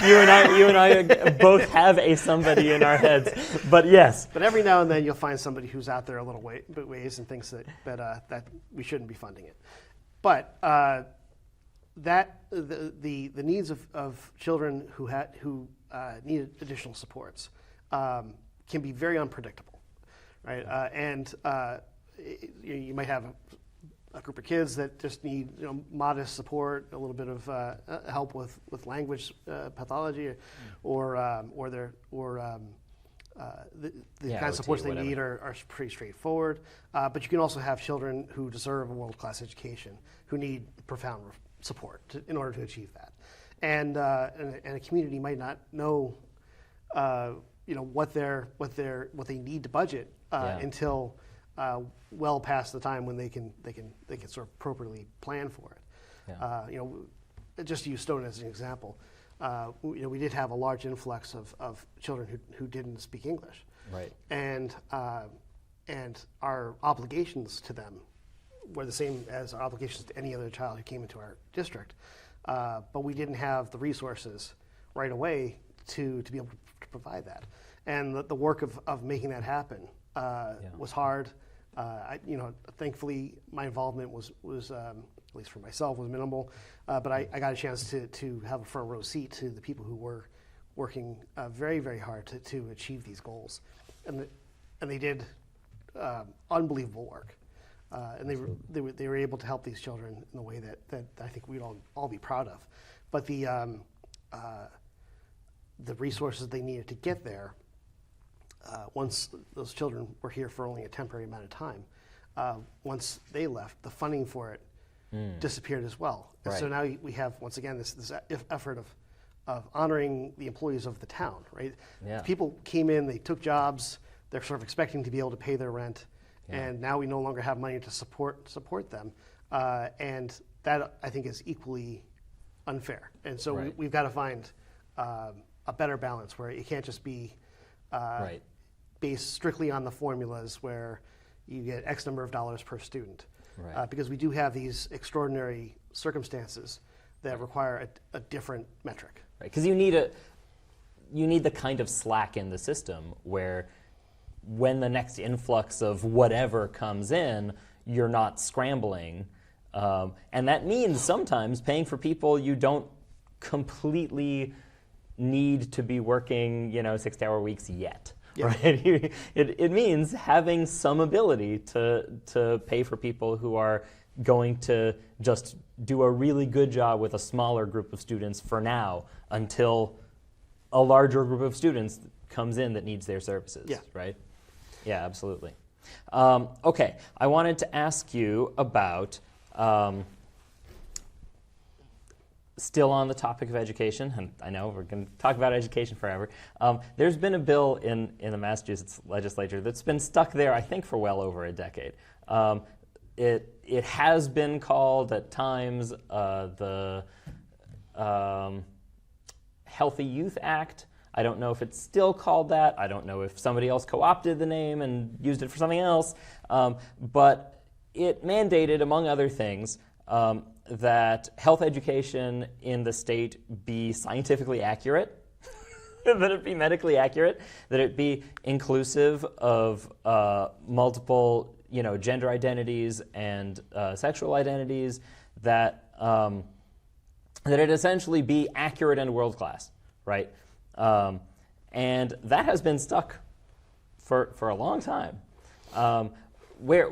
you and I both have a somebody in our heads, but yes. But every now and then you'll find somebody who's out there a little ways and thinks that we shouldn't be funding it. But the needs of children who need additional supports can be very unpredictable, right? You might have a group of kids that just need modest support, a little bit of help with language pathology, or the kind of supports they need are pretty straightforward. But you can also have children who deserve a world-class education, who need profound support in order to achieve that. And a community might not know what they need to budget until well past the time when they can sort of appropriately plan for it. Yeah. Just to use Stoughton as an example, we did have a large influx of children who didn't speak English, right? And our obligations to them were the same as our obligations to any other child who came into our district, but we didn't have the resources right away to be able to provide that. And the work of making that happen was hard. Thankfully, my involvement was at least for myself, was minimal. But I got a chance to have a front row seat to the people who were working very, very hard to achieve these goals, and they did unbelievable work. And they were able to help these children in a way that I think we'd all be proud of. But the resources they needed to get there, once those children were here for only a temporary amount of time, once they left, the funding for it disappeared as well. And right. So now we have, once again, this effort of honoring the employees of the town, right? Yeah. People came in, they took jobs, they're sort of expecting to be able to pay their rent, and now we no longer have money to support them. And that, I think, is equally unfair. And so we've got to find a better balance where it can't just be based strictly on the formulas where you get X number of dollars per student. Right. Because we do have these extraordinary circumstances that require a different metric. Right, because you need the kind of slack in the system where when the next influx of whatever comes in, you're not scrambling. And that means sometimes paying for people you don't completely need to be working 6-hour weeks yet. Yeah. Right? It means having some ability to pay for people who are going to just do a really good job with a smaller group of students for now until a larger group of students comes in that needs their services. Yeah. Right? Yeah, absolutely. Okay, I wanted to ask you about, still on the topic of education, and I know we're going to talk about education forever. There's been a bill in the Massachusetts legislature that's been stuck there, I think, for well over a decade. It has been called at times the Healthy Youth Act. I don't know if it's still called that. I don't know if somebody else co-opted the name and used it for something else. But it mandated, among other things, that health education in the state be scientifically accurate, that it be medically accurate, that it be inclusive of multiple, gender identities and sexual identities, that it essentially be accurate and world class, right? And that has been stuck for a long time. Where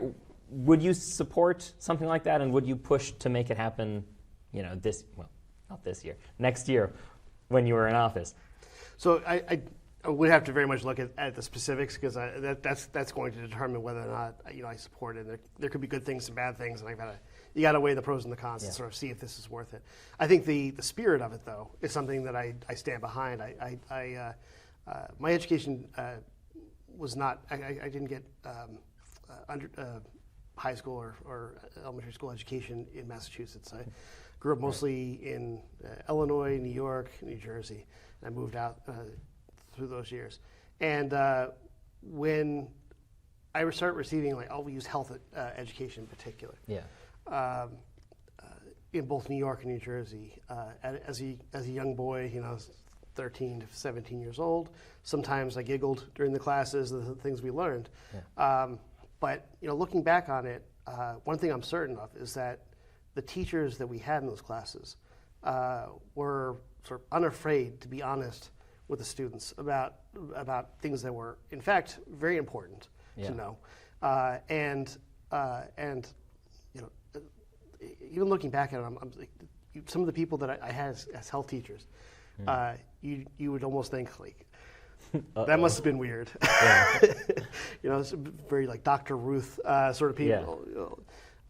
would you support something like that, and would you push to make it happen, not this year, next year, when you were in office? So I would have to very much look at the specifics, because that's going to determine whether or not I support it. There could be good things and bad things, and you got to weigh the pros and the cons and sort of see if this is worth it. I think the spirit of it, though, is something that I stand behind. My education was not. I didn't get high school or elementary school education in Massachusetts. I grew up mostly in Illinois, New York, New Jersey. And I moved out through those years. And when I started receiving, like, I'll use health education in particular. Yeah. In both New York and New Jersey, as a young boy, 13 to 17 years old. Sometimes I giggled during the classes, the things we learned. Yeah. But looking back on it, one thing I'm certain of is that the teachers that we had in those classes were sort of unafraid to be honest with the students about things that were, in fact, very important to know. And even looking back at it, I'm like, some of the people that I had as health teachers, you would almost think, like, that must have been weird. Yeah. It's very like Dr. Ruth sort of people.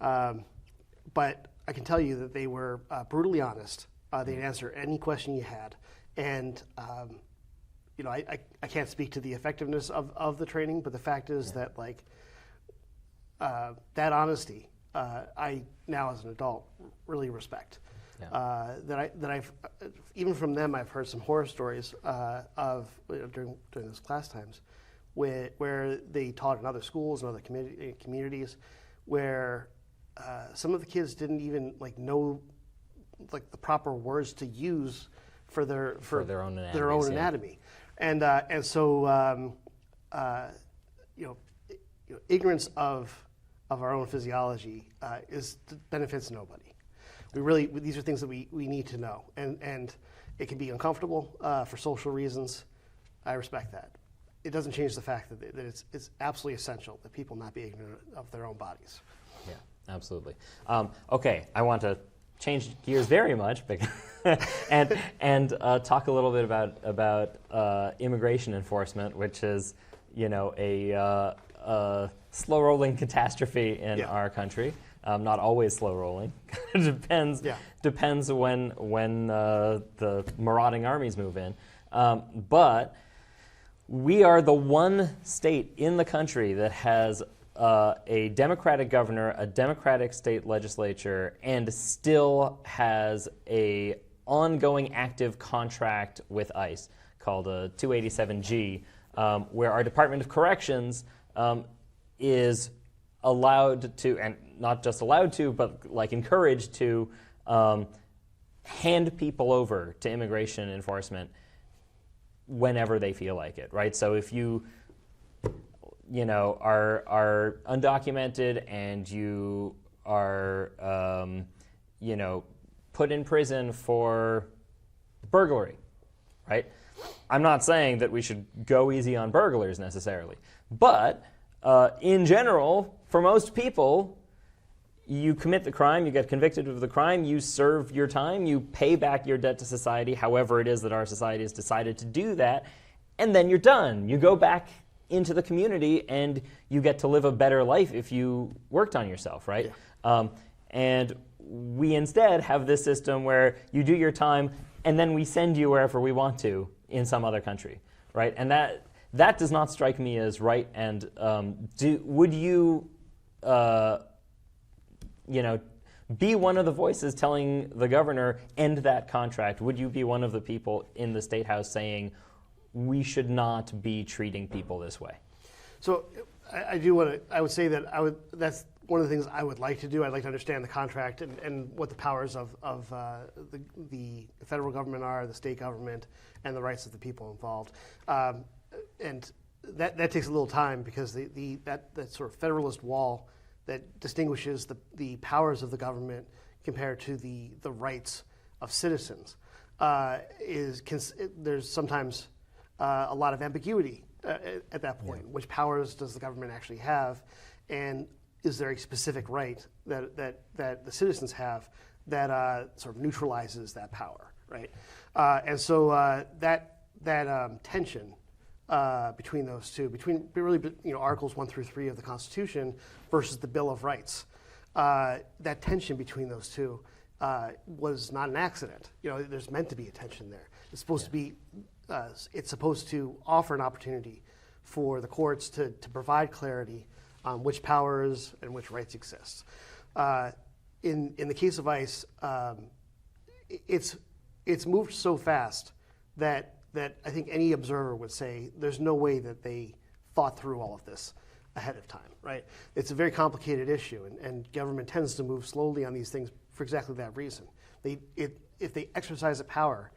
Yeah. But I can tell you that they were brutally honest. They'd answer any question you had. And, I can't speak to the effectiveness of the training, but the fact is that, like, that honesty, I now as an adult really respect. Yeah. That I've even from them, I've heard some horror stories of during those class times, where they taught in other schools and other communities, where some of the kids didn't even know like the proper words to use for their own anatomy, and so ignorance of our own physiology benefits nobody. These are things that we need to know, and it can be uncomfortable for social reasons. I respect that. It doesn't change the fact that it's absolutely essential that people not be ignorant of their own bodies. Yeah, absolutely. Okay, I want to change gears very much, and talk a little bit about immigration enforcement, which is a slow-rolling catastrophe in our country. Not always slow-rolling. It depends when the marauding armies move in. But we are the one state in the country that has a Democratic governor, a Democratic state legislature, and still has a ongoing active contract with ICE called a 287G, where our Department of Corrections is allowed to, and not just allowed to, but encouraged to hand people over to immigration enforcement whenever they feel like it, right? So if you are undocumented and you are put in prison for burglary, right? I'm not saying that we should go easy on burglars necessarily, but in general, for most people, you commit the crime, you get convicted of the crime, you serve your time, you pay back your debt to society, however it is that our society has decided to do that, and then you're done. You go back into the community and you get to live a better life if you worked on yourself, right? Yeah. And we instead have this system where you do your time and then we send you wherever we want to in some other country, right? And that does not strike me as right. And would you, be one of the voices telling the governor, end that contract? Would you be one of the people in the State House saying, we should not be treating people this way? So I would say that that's one of the things I would like to do. I'd like to understand the contract and what the powers of the federal government are, the state government, and the rights of the people involved. And that takes a little time because that sort of federalist wall that distinguishes the powers of the government compared to the rights of citizens there's sometimes a lot of ambiguity at that point. Yeah. Which powers does the government actually have, and is there a specific right that the citizens have that sort of neutralizes that power, right? And so that tension between those two, between really Articles 1 through 3 of the Constitution versus the Bill of Rights, that tension between those two was not an accident. There's meant to be a tension there. It's supposed to be. It's supposed to offer an opportunity for the courts to provide clarity on which powers and which rights exist. In the case of ICE, it's moved so fast that I think any observer would say there's no way that they thought through all of this. ahead of time, right? It's a very complicated issue, and government tends to move slowly on these things for exactly that reason. If they exercise a power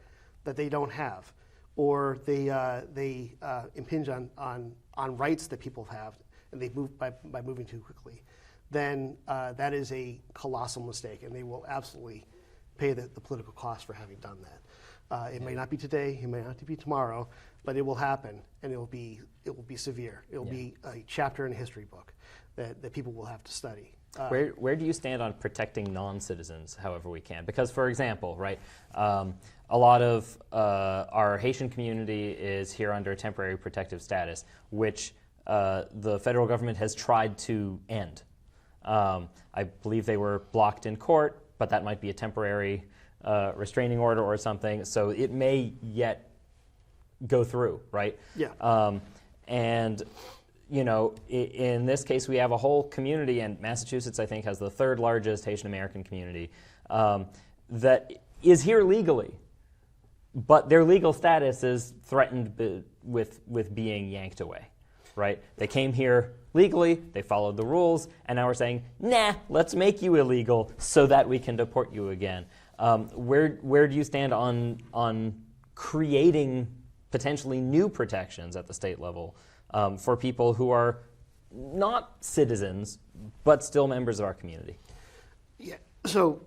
that they don't have, or they impinge on rights that people have, and they move by moving too quickly, then that is a colossal mistake, and they will absolutely pay the political cost for having done that. It may not be today, it may not be tomorrow, but it will happen, and it will be severe. It will be a chapter in a history book that people will have to study. Where do you stand on protecting non-citizens, however we can? Because, for example, right, a lot of our Haitian community is here under temporary protective status, which the federal government has tried to end. I believe they were blocked in court, but that might be a temporary restraining order or something, so it may yet go through, right? Yeah. And you know, in this case, we have a whole community, and Massachusetts, I think, has the third largest Haitian American community that is here legally, but their legal status is threatened with being yanked away, right? They came here legally, they followed the rules, and now we're saying, nah, let's make you illegal so that we can deport you again. Where do you stand on creating potentially new protections at the state level for people who are not citizens, but still members of our community? Yeah. So,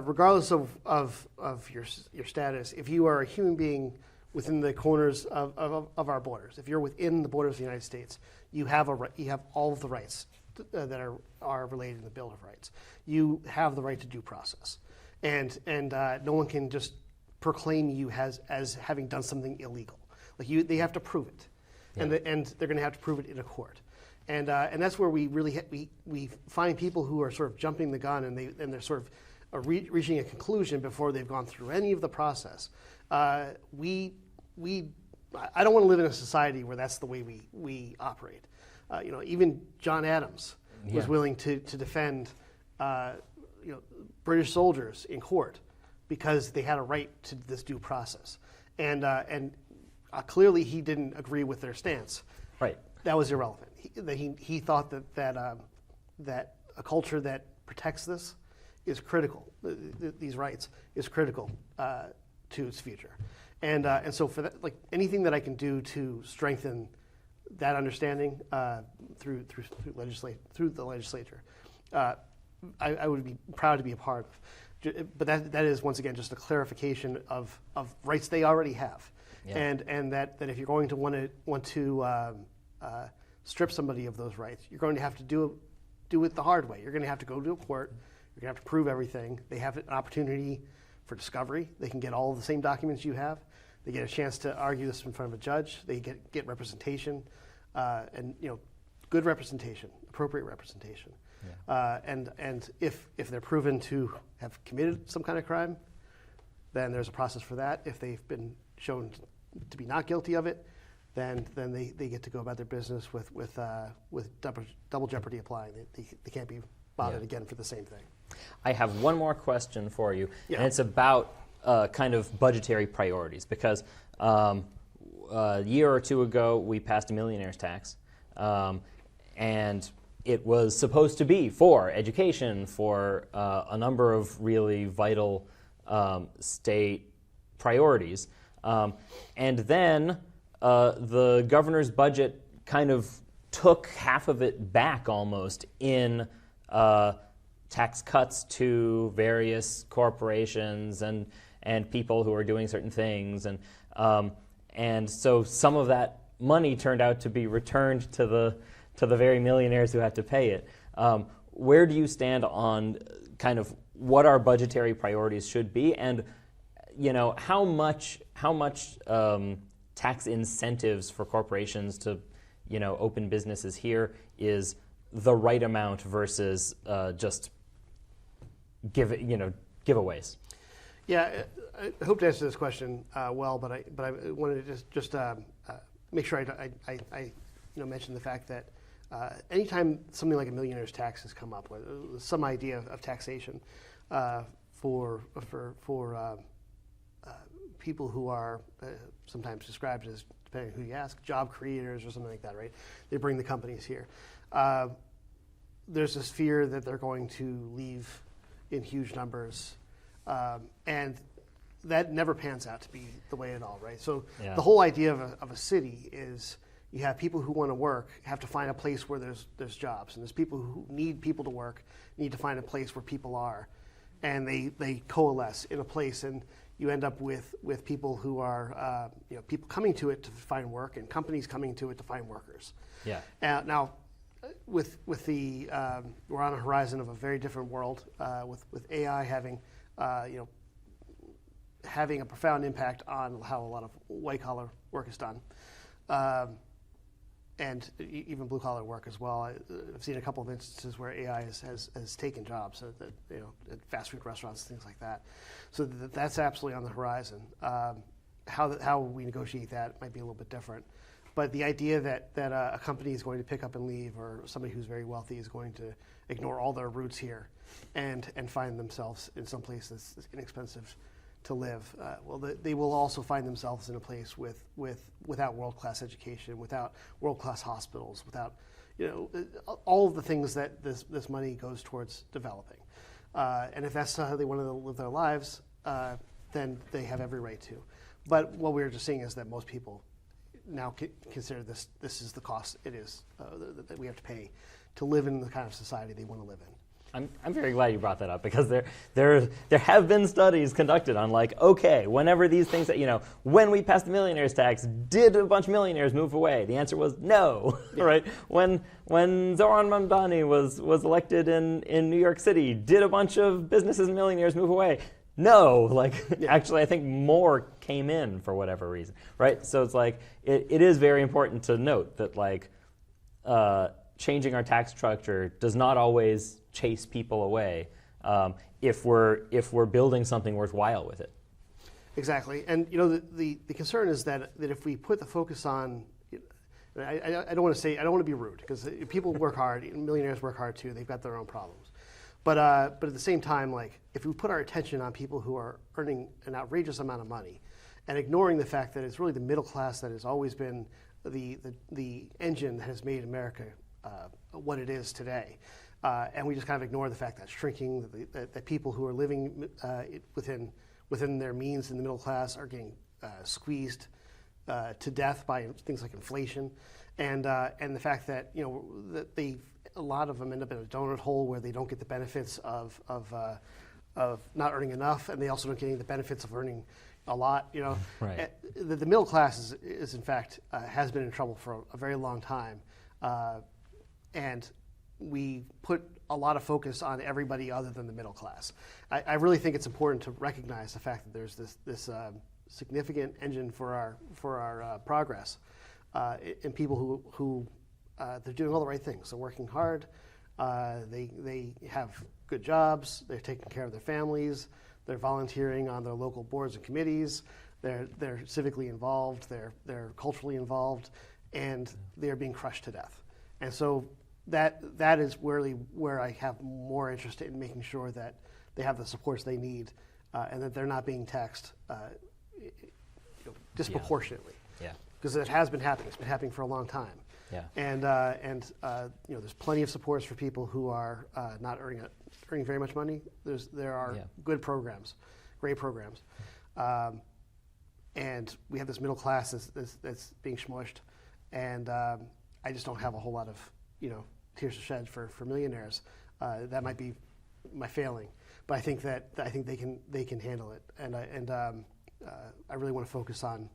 regardless of your status, if you are a human being within the corners of our borders, if you're within the borders of the United States, you have all of the rights that are related in the Bill of Rights. You have the right to due process, and no one can just proclaim you as having done something illegal. Like they have to prove it. Yeah. And they're going to have to prove it in a court, and that's where we really we find people who are sort of jumping the gun, and they're sort of reaching a conclusion before they've gone through any of the process. I don't want to live in a society where that's the way we operate. Even John Adams was willing to defend British soldiers in court because they had a right to this due process, and clearly, he didn't agree with their stance. Right. That was irrelevant. He thought that a culture that protects this is critical. These rights is critical to its future, and so for that, like anything that I can do to strengthen that understanding through the legislature, I would be proud to be a part of. But that is once again just a clarification of rights they already have. Yeah. And that if you're going to want to strip somebody of those rights, you're going to have to do it the hard way. You're going to have to go to a court. You're going to have to prove everything. They have an opportunity for discovery. They can get all of the same documents you have. They get a chance to argue this in front of a judge. They get representation, and good representation, appropriate representation. Yeah. And if they're proven to have committed some kind of crime, then there's a process for that. If they've been shown to be not guilty of it, then they get to go about their business with double jeopardy applying. They can't be bothered again for the same thing. I have one more question for you, and it's about kind of budgetary priorities, because a year or two ago we passed a millionaire's tax, and it was supposed to be for education, for a number of really vital state priorities. And then the governor's budget kind of took half of it back almost in tax cuts to various corporations and people who are doing certain things. And so some of that money turned out to be returned to the very millionaires who had to pay it. Where do you stand on kind of what our budgetary priorities should be, and how much tax incentives for corporations to open businesses here is the right amount versus just giveaways? Yeah, I hope to answer this question well, but I wanted to just make sure I mention the fact that anytime something like a millionaire's tax has come up, with some idea of taxation for people who are sometimes described as, depending on who you ask, job creators or something like that, right? They bring the companies here. There's this fear that they're going to leave in huge numbers, and that never pans out to be the way at all, right? So the whole idea of a city is you have people who want to work, have to find a place where there's jobs, and there's people who need people to work, need to find a place where people are, and they coalesce in a place, and you end up with people who are people coming to it to find work, and companies coming to it to find workers. Yeah. Now, with the we're on a horizon of a very different world with AI having having a profound impact on how a lot of white collar work is done. And even blue collar work as well. I've seen a couple of instances where AI has taken jobs, at fast food restaurants, things like that. So that's absolutely on the horizon. How we negotiate that might be a little bit different. But the idea that a company is going to pick up and leave, or somebody who's very wealthy is going to ignore all their roots here and find themselves in some place that's inexpensive to live, they will also find themselves in a place without world-class education, without world-class hospitals, without all of the things that this money goes towards developing. And if that's not how they want to live their lives, then they have every right to. But what we're just seeing is that most people now consider this is the cost it is that we have to pay to live in the kind of society they want to live in. I'm very glad you brought that up, because there have been studies conducted on, like, okay, whenever these things that, when we passed the millionaires tax, did a bunch of millionaires move away? The answer was no, right? When Zoran Mamdani was elected in New York City, did a bunch of businesses and millionaires move away? No, actually, I think more came in for whatever reason, right? So it's like, it is very important to note that, changing our tax structure does not always chase people away if we're building something worthwhile with it. Exactly, and the concern is that if we put the focus on, I don't want to be rude, because people work hard, millionaires work hard too. They've got their own problems, but at the same time, if we put our attention on people who are earning an outrageous amount of money, and ignoring the fact that it's really the middle class that has always been the engine that has made America what it is today, and we just kind of ignore the fact that it's shrinking, that people who are living within their means in the middle class are getting squeezed to death by things like inflation, and the fact that a lot of them end up in a donut hole where they don't get the benefits of not earning enough, and they also don't get the benefits of earning a lot. Right. The middle class is in fact has been in trouble for a very long time. And we put a lot of focus on everybody other than the middle class. I really think it's important to recognize the fact that there's this significant engine for our progress, in people who they're doing all the right things. They're working hard. They have good jobs. They're taking care of their families. They're volunteering on their local boards and committees. They're civically involved. They're culturally involved, and they're being crushed to death. And so that is really where I have more interest in making sure that they have the supports they need, and that they're not being taxed disproportionately. Yeah. Because it has been happening. It's been happening for a long time. Yeah. And there's plenty of supports for people who are not earning very much money. There are good programs, great programs, and we have this middle class that's being smushed, and I just don't have a whole lot of tears to shed for millionaires. That might be my failing, but I think they can handle it, and I really want to focus on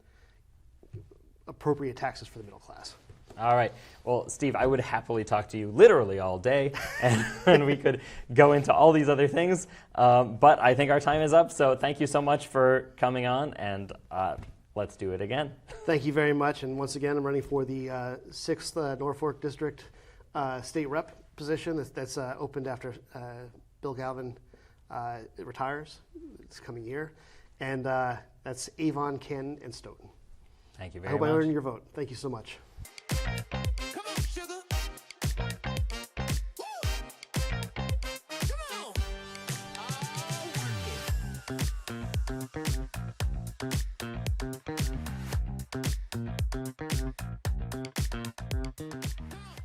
appropriate taxes for the middle class. All right. Well, Steve, I would happily talk to you literally all day, and we could go into all these other things, but I think our time is up, so thank you so much for coming on, and let's do it again. Thank you very much, and once again, I'm running for the 6th Norfolk District State Rep position that's opened after Bill Galvin retires this coming year, and that's Avon, Canton, and Stoughton. Thank you very much. I hope I earned your vote. Thank you so much. Come on, sugar. Woo. Come on. Work it. Come on.